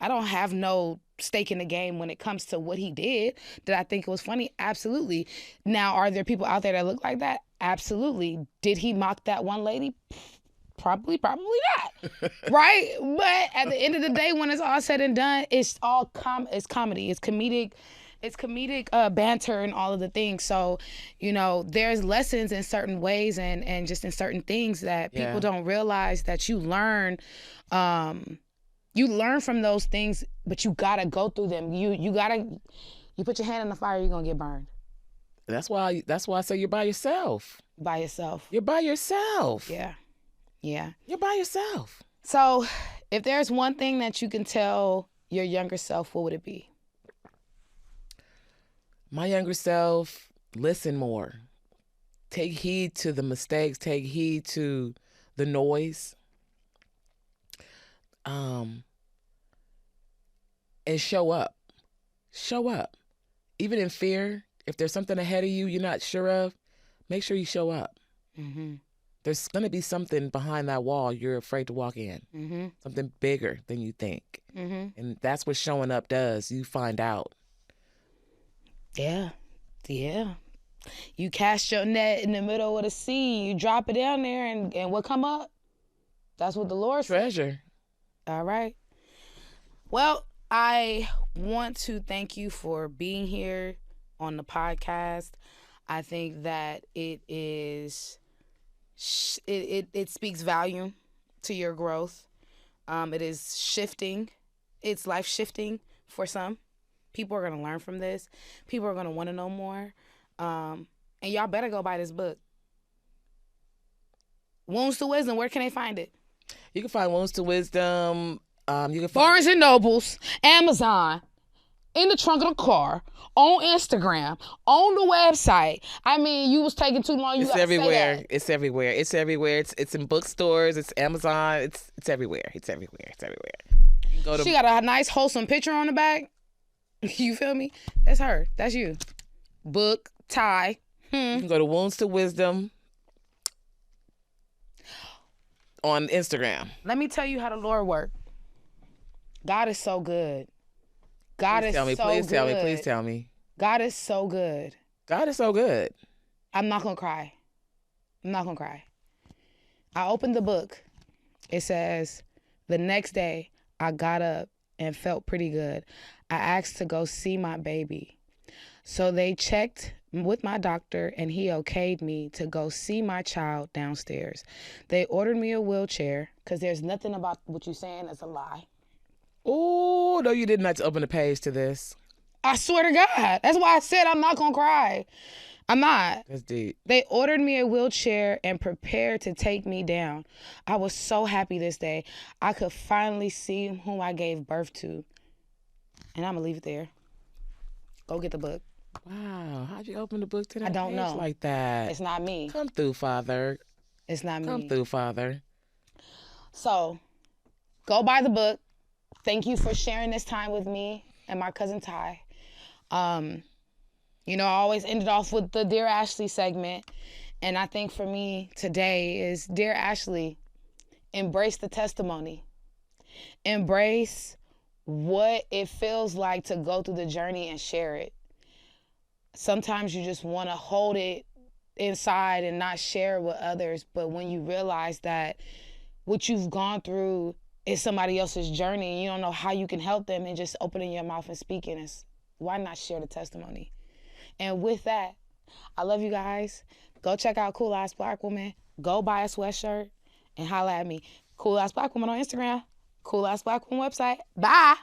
don't have no stake in the game when it comes to what he did. Did I think it was funny? Absolutely. Now, are there people out there that look like that? Absolutely. Did he mock that one lady? Probably not. Right? But at the end of the day, when it's all said and done, it's all it's comedy. It's comedic. It's comedic banter and all of the things. So, there's lessons in certain ways and just in certain things that people don't realize that you learn. You learn from those things, but you gotta go through them. You put your hand in the fire, you're gonna get burned. That's why I say you're by yourself. By yourself. You're by yourself. Yeah. Yeah. You're by yourself. So if there's one thing that you can tell your younger self, what would it be? My younger self, listen more. Take heed to the mistakes. Take heed to the noise. And show up. Show up. Even in fear, if there's something ahead of you you're not sure of, make sure you show up. Mm-hmm. There's going to be something behind that wall you're afraid to walk in. Mm-hmm. Something bigger than you think. Mm-hmm. And that's what showing up does. You find out. Yeah. Yeah. You cast your net in the middle of the sea. You drop it down there and what come up? That's what the Lord said. Treasure. All right. Well, I want to thank you for being here on the podcast. I think that it speaks volume to your growth. It is shifting. It's life shifting for some. People are going to learn from this. People are going to want to know more. And y'all better go buy this book. Wounds to Wisdom, where can they find it? You can find Wounds to Wisdom. You can find Barnes & Nobles, Amazon, in the trunk of the car, on Instagram, on the website. I mean, you was taking too long. It's everywhere. It's everywhere. It's everywhere. It's in bookstores. It's Amazon. It's everywhere. It's everywhere. It's everywhere. She got a nice wholesome picture on the back. You feel me? That's her. That's you. Book, Tye. You can go to Wounds to Wisdom on Instagram. Let me tell you how the Lord works. God is so good. God is so good. Please tell me. Please tell me. God is so good. God is so good. I'm not going to cry. I'm not going to cry. I opened the book. It says, the next day, I got up and felt pretty good. I asked to go see my baby. So they checked with my doctor and he okayed me to go see my child downstairs. They ordered me a wheelchair because there's nothing about what you're saying that's a lie. Oh, no, you did not open the page to this. I swear to God. That's why I said I'm not going to cry. I'm not. That's deep. They ordered me a wheelchair and prepared to take me down. I was so happy this day. I could finally see whom I gave birth to. And I'm going to leave it there. Go get the book. Wow. How'd you open the book to that I don't know. like that? It's not me. Come through, Father. It's not me. Come through, Father. So, go buy the book. Thank you for sharing this time with me and my cousin Tye. I always ended off with the Dear Ashley segment. And I think for me today is, Dear Ashley, embrace the testimony. Embrace what it feels like to go through the journey and share it. Sometimes you just want to hold it inside and not share it with others. But when you realize that what you've gone through is somebody else's journey and you don't know how you can help them, and just opening your mouth and speaking, is why not share the testimony? And with that, I love you guys. Go check out Cool Ass Black Woman. Go buy a sweatshirt and holla at me. Cool Ass Black Woman on Instagram. Cool Ass Black Woman website. Bye.